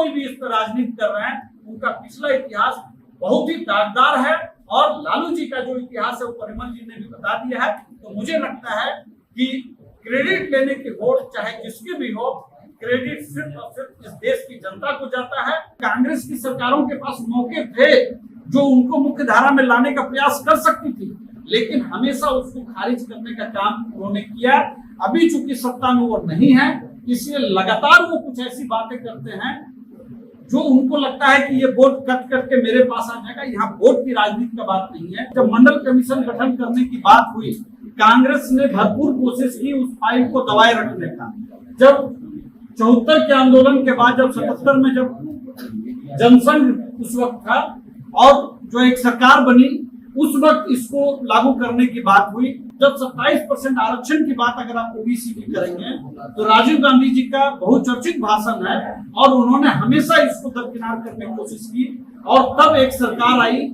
कोई भी इस पर राजनीति कर रहे हैं उनका पिछला इतिहास बहुत ही दागदार है, और लालू जी का जो इतिहास है वो परिमल जी ने भी बता दिया है। तो मुझे लगता है कि क्रेडिट लेने की होड़ चाहे जिसके भी हो, क्रेडिट सिर्फ और सिर्फ इस देश की जनता को जाता है। कांग्रेस की सरकारों के पास मौके थे जो उनको मुख्य धारा में लाने का प्रयास कर सकती थी, लेकिन हमेशा उसको खारिज करने का काम उन्होंने किया। अभी चूंकि सत्ता में वो नहीं है, इसलिए लगातार वो कुछ ऐसी बातें करते हैं जो उनको लगता है कि ये वोट कट करके मेरे पास आ जाएगा। यहाँ वोट की राजनीति का बात नहीं है। जब मंडल कमीशन गठन करने की बात हुई, कांग्रेस ने भरपूर कोशिश की उस फाइल को दबाए रखने का। जब 74 के आंदोलन के बाद, जब 77 में जब जनसंघ उस वक्त था और जो एक सरकार बनी, उस वक्त इसको लागू करने की बात हुई। जब 27% आरक्षण की बात अगर आप ओबीसी की करेंगे तो राजीव गांधी जी का बहुचर्चित भाषण है और उन्होंने हमेशा इसको दरकिनार करने की कोशिश की। और तब एक सरकार आई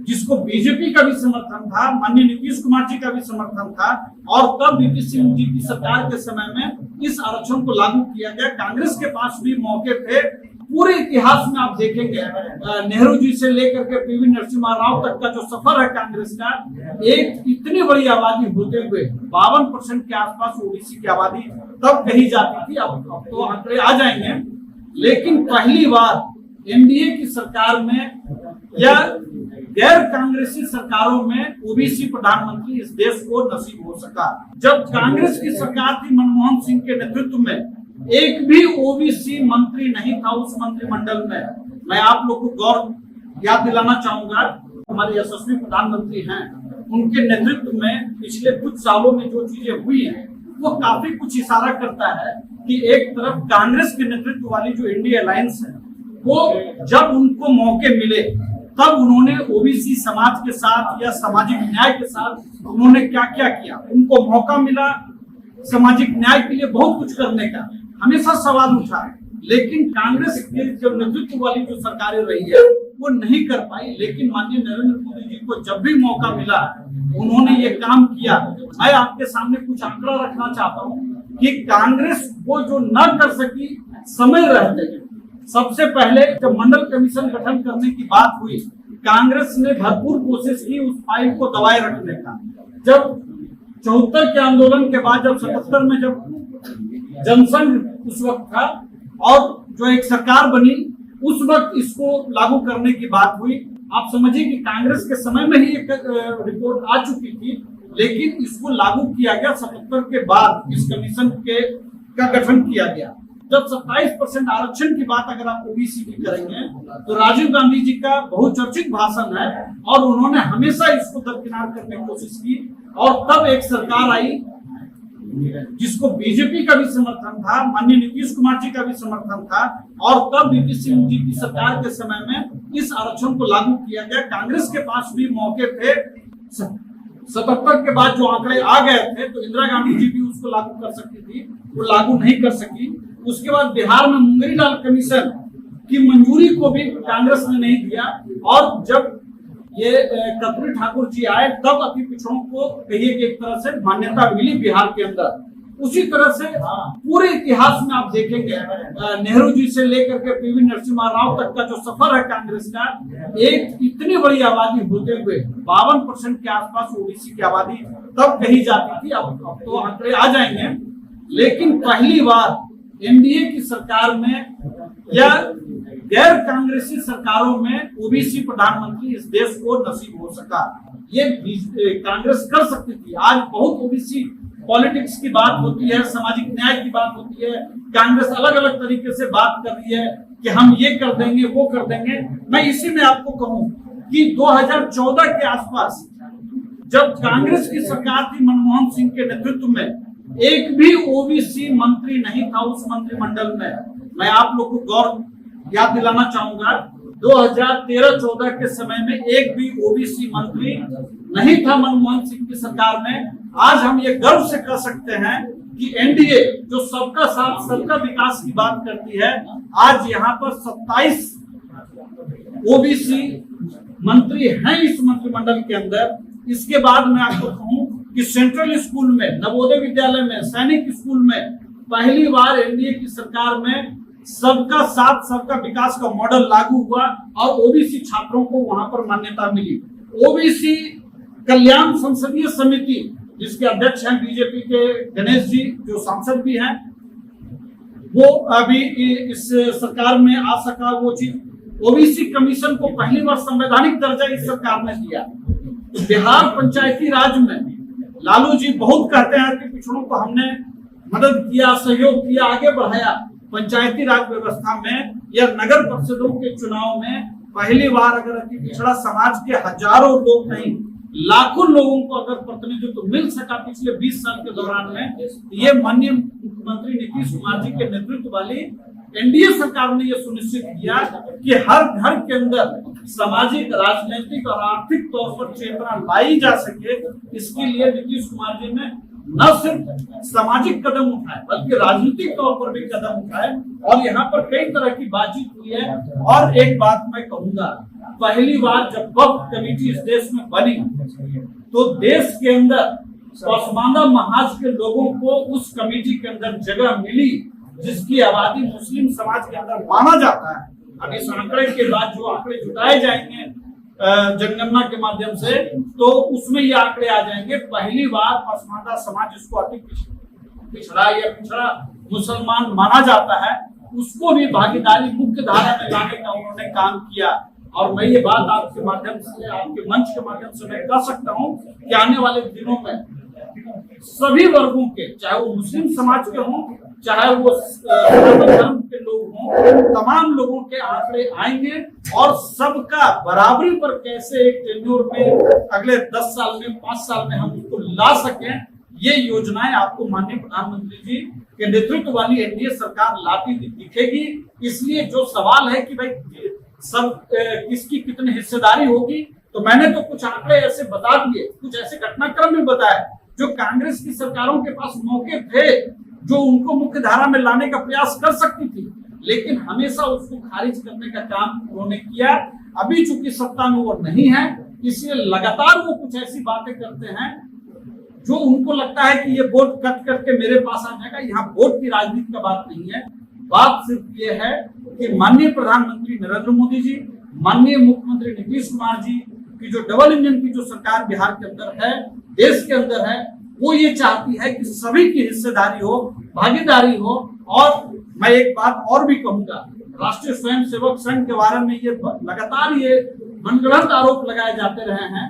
जिसको बीजेपी का भी समर्थन था, माननीय नीतीश कुमार जी का भी समर्थन था, और तब वीपी सिंह जी की सरकार के समय में इस आरक्षण को लागू किया गया। कांग्रेस के पास भी मौके थे। पूरे इतिहास में आप देखेंगे, नेहरू जी से लेकर के पीवी नरसिम्हा राव तक का जो सफर है कांग्रेस का, एक इतनी बड़ी आबादी होते हुए 52% के आसपास ओबीसी की आबादी तब कही जाती थी। अब तो आंकड़े आ जाएंगे, लेकिन पहली बार एनडीए की सरकार में या गैर कांग्रेसी सरकारों में ओबीसी प्रधानमंत्री इस देश को नसीब हो सका। जब कांग्रेस की सरकार थी मनमोहन सिंह के नेतृत्व में, एक भी ओबीसी मंत्री नहीं था उस मंत्रिमंडल में। मैं आप लोग को गौर याद दिलाना चाहूंगा, हमारे यशस्वी प्रधानमंत्री हैं, उनके नेतृत्व में पिछले कुछ सालों में जो चीजें हुई हैं वो काफी कुछ इशारा करता है कि एक तरफ कांग्रेस के नेतृत्व वाली जो इंडिया अलायंस है, वो जब उनको मौके मिले तब उन्होंने ओबीसी समाज के साथ या सामाजिक न्याय के साथ उन्होंने क्या क्या किया। उनको मौका मिला सामाजिक न्याय के लिए बहुत कुछ करने का, हमेशा सवाल उठा, लेकिन कांग्रेस के जो नेतृत्व वाली जो सरकारें रही है वो नहीं कर पाई। लेकिन माननीय नरेंद्र मोदी जी को जब भी मौका मिला उन्होंने ये काम किया। मैं आपके सामने कुछ आंकड़ा रखना चाहता हूँ कि कांग्रेस वो जो न कर सकी समय रहते, सबसे पहले जब मंडल कमीशन गठन करने की बात हुई, कांग्रेस ने भरपूर कोशिश की उस फाइल को दबाए रखने का। जब 74 के आंदोलन के बाद, जब 77 में जब जनसंघ उस वक्त था और जो एक सरकार बनी, उस वक्त इसको लागू करने की बात हुई। आप समझिए कि कांग्रेस के समय में ही एक रिपोर्ट आ चुकी थी, लेकिन इसको लागू किया गया 77 के बाद। इस कमीशन का गठन किया गया। जब 27% आरक्षण की बात अगर आप ओबीसी की करेंगे तो राजीव गांधी जी का बहुचर्चित भाषण है और उन्होंने हमेशा इसको दरकिनार करने की कोशिश की। और तब एक सरकार आई जिसको बीजेपी का भी समर्थन था, माननीय नीतीश कुमार जी का भी समर्थन था, और तब वीपी सिंह जी की सरकार के समय में इस आरक्षण को लागू किया गया। कांग्रेस के पास भी मौके थे। 77 के बाद जो आंकड़े आ गए थे तो इंदिरा गांधी जी भी उसको लागू कर सकती थी, वो लागू नहीं कर सकी। उसके बाद बिहार में मुंगेरीलाल कमीशन की मंजूरी को भी कांग्रेस ने नहीं दिया, और जब ये कर्पूरी ठाकुर जी आए तब अति पिछड़ों को कहिए कि एक तरह से मान्यता मिली बिहार के अंदर। उसी तरह से पूरे इतिहास में आप देखेंगे, नेहरू जी से लेकर के पीवी नरसिम्हा राव तक का जो सफर है कांग्रेस का, एक इतनी बड़ी आबादी होते हुए 52% के आसपास ओबीसी की आबादी तब कही जाती थी। अब तो आंकड़े आ जाएंगे, लेकिन पहली बार एनडीए की सरकार में या गैर कांग्रेसी सरकारों में ओबीसी प्रधानमंत्री इस देश को नसीब हो सका। ये कांग्रेस कर सकती थी। आज बहुत ओबीसी पॉलिटिक्स की बात होती है, सामाजिक न्याय की बात होती है, कांग्रेस अलग अलग तरीके से बात कर रही है कि हम ये कर देंगे, वो कर देंगे। मैं इसी में आपको कहूं कि 2014 के आसपास जब कांग्रेस की सरकार थी मनमोहन सिंह के नेतृत्व में, एक भी ओबीसी मंत्री नहीं था उस मंत्रिमंडल में। मैं आप लोग को गौर याद दिलाना चाहूंगा, 2013-14 के समय में एक भी ओबीसी मंत्री नहीं था मनमोहन सिंह की सरकार में। आज हम ये गर्व से कह सकते हैं कि एनडीए जो सबका साथ सबका विकास की बात करती है, आज यहाँ पर 27 ओबीसी मंत्री हैं इस मंत्रिमंडल के अंदर। इसके बाद मैं आपको कहूं कि सेंट्रल स्कूल में, नवोदय विद्यालय में, सैनिक स्कूल में पहली बार एनडीए की सरकार में सबका साथ सबका विकास का मॉडल लागू हुआ और ओबीसी छात्रों को वहां पर मान्यता मिली। ओबीसी कल्याण संसदीय समिति जिसके अध्यक्ष हैं बीजेपी के गणेश जी, जो सांसद भी हैं, वो अभी इस सरकार में आ सका वो चीज। ओबीसी कमीशन को पहली बार संवैधानिक दर्जा इस सरकार ने दिया। बिहार पंचायती राज में लालू जी बहुत कहते हैं कि पिछड़ों को हमने मदद किया, सहयोग किया, आगे बढ़ाया। पंचायती राज व्यवस्था में या नगर परिषदों के चुनाव में पहली बार अगर अति पिछड़ा समाज के हजारों लोग नहीं लाखों लोगों को अगर प्रतिनिधित्व मिल सका पिछले 20 साल के दौरान में, ये माननीय मुख्यमंत्री नीतीश कुमार जी के नेतृत्व वाली एनडीए सरकार ने ये सुनिश्चित किया कि हर घर के अंदर सामाजिक, राजनीतिक और आर्थिक तौर पर चेतना लाई जा सके। इसके लिए नीतीश कुमार जी ने न सिर्फ सामाजिक कदम उठाए बल्कि राजनीतिक तौर पर भी कदम उठाए और यहाँ पर कई तरह की बातचीत हुई है। और एक बात मैं कहूंगा, पहली बार जब वक्फ कमेटी इस देश में बनी तो देश के अंदर पसमानदा महाज के लोगों को उस कमेटी के अंदर जगह मिली जिसकी आबादी मुस्लिम समाज के अंदर माना जाता है। अब इस आंकड़े के बाद जो आंकड़े जुटाए जाएंगे जनगणना के माध्यम से, तो उसमें ये आंकड़े आ जाएंगे। पहली बार पसमानदा समाज जिसको अति पिछड़ा या पिछड़ा मुसलमान माना जाता है, उसको भी भागीदारी मुख्य धारा में लाने का उन्होंने काम किया। और मैं ये बात आपके माध्यम से, आपके मंच के माध्यम से मैं कह सकता हूँ कि आने वाले दिनों में सभी वर्गों के, चाहे वो मुस्लिम समाज के हों, चाहे वो धर्म के लोग हों, तमाम लोगों के आंकड़े आएंगे और सबका बराबरी पर कैसे एक टेन्योर में अगले 10 साल में, 5 साल में हम उसको ला सकें, ये योजनाएं आपको माननीय प्रधानमंत्री जी के नेतृत्व वाली एनडीए सरकार लाती दिखेगी। इसलिए जो सवाल है कि भाई सब किसकी कितनी हिस्सेदारी होगी, तो मैंने तो कुछ आंकड़े ऐसे बता दिए, कुछ ऐसे घटनाक्रम में बताया जो कांग्रेस की सरकारों के पास मौके थे, जो उनको मुख्य धारा में लाने का प्रयास कर सकती थी, लेकिन हमेशा उसको खारिज करने का काम उन्होंने किया। अभी चूंकि सत्ता में वो नहीं है, इसलिए लगातार वो कुछ ऐसी बातें करते हैं जो उनको लगता है कि ये वोट कट करके मेरे पास आ जाएगा। यहाँ वोट की राजनीति का बात नहीं है, बात सिर्फ ये है कि माननीय प्रधानमंत्री नरेंद्र मोदी जी, माननीय मुख्यमंत्री नीतीश कुमार जी की जो डबल इंजन की जो सरकार बिहार के अंदर है, देश के अंदर है, वो ये चाहती है कि सभी की हिस्सेदारी हो, भागीदारी हो। और मैं एक बात और भी कहूंगा, राष्ट्रीय स्वयंसेवक संघ के बारे में ये लगातार ये मनगढ़ंत आरोप लगाए जाते रहे हैं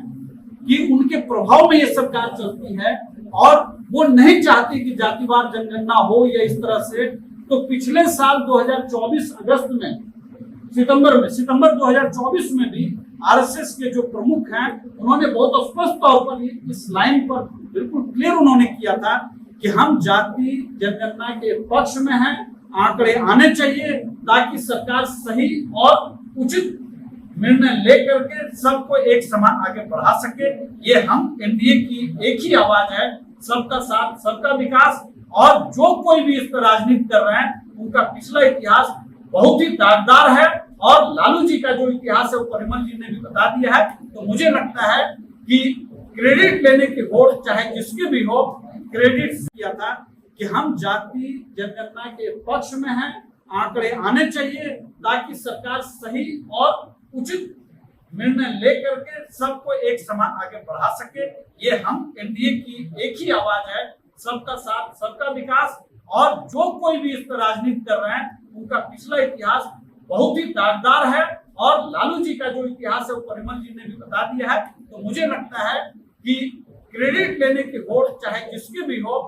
कि उनके प्रभाव में ये सरकार चलती है और वो नहीं चाहती कि जातिवार जनगणना हो या इस तरह से। तो पिछले साल 2024 अगस्त में, सितंबर 2024 में भी आरएसएस के जो प्रमुख हैं, उन्होंने बहुत स्पष्ट तौर पर इस लाइन पर बिल्कुल क्लियर उन्होंने किया था कि हम जाति जनगणना के पक्ष में हैं, आंकड़े आने चाहिए ताकि सरकार सही और उचित निर्णय लेकर के सबको एक समान आगे बढ़ा सके। ये हम एनडीए की एक ही आवाज है, सबका साथ सबका विकास। और जो कोई भी इस पर राजनीति कर रहे हैं, उनका पिछला इतिहास बहुत ही दागदार है और लालू जी का जो इतिहास है वो परिमल जी ने भी बता दिया है। तो मुझे लगता है कि क्रेडिट लेने की होड़ चाहे जिसके भी हो, क्रेडिट किया था कि हम जाति जनगणना के पक्ष में हैं, आंकड़े आने चाहिए ताकि सरकार सही और उचित निर्णय लेकर के सबको एक समान आगे बढ़ा सके। ये हम एनडीए की एक ही आवाज है, सबका साथ सबका विकास। और जो कोई भी इस पर राजनीति कर रहे हैं, उनका पिछला इतिहास बहुत ही दागदार है और लालू जी का जो इतिहास है वो परिमल जी ने भी बता दिया है। तो मुझे लगता है कि क्रेडिट लेने की होड़ चाहे जिसके भी हो,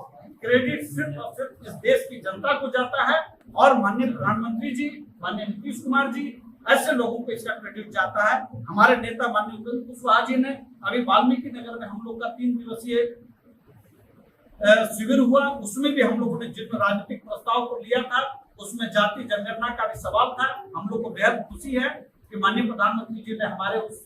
क्रेडिट सिर्फ और सिर्फ इस देश की जनता को जाता है और माननीय प्रधानमंत्री जी, माननीय नीतीश कुमार जी, ऐसे लोगों को इसका क्रेडिट जाता है। हमारे नेता माननीय उपेंद्र कुशवाहा जी ने अभी वाल्मीकि नगर में हम लोग का 3 दिवसीय शिविर हुआ, उसमें भी हम लोगों ने जिन राजनीतिक प्रस्ताव को लिया था उसमें जाति जनगणना का भी सवाल था। हम लोग को बेहद खुशी है कि माननीय प्रधानमंत्री जी ने हमारे उस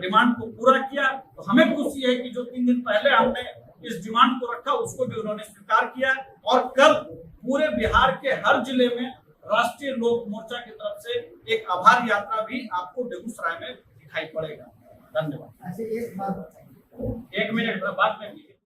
डिमांड को पूरा किया। तो हमें खुशी है कि जो 3 दिन पहले हमने इस डिमांड को रखा उसको भी उन्होंने स्वीकार किया और कल पूरे बिहार के हर जिले में राष्ट्रीय लोक मोर्चा की तरफ से एक आभार यात्रा भी आपको बेगूसराय में दिखाई पड़ेगा। धन्यवाद। एक मिनट बाद में भी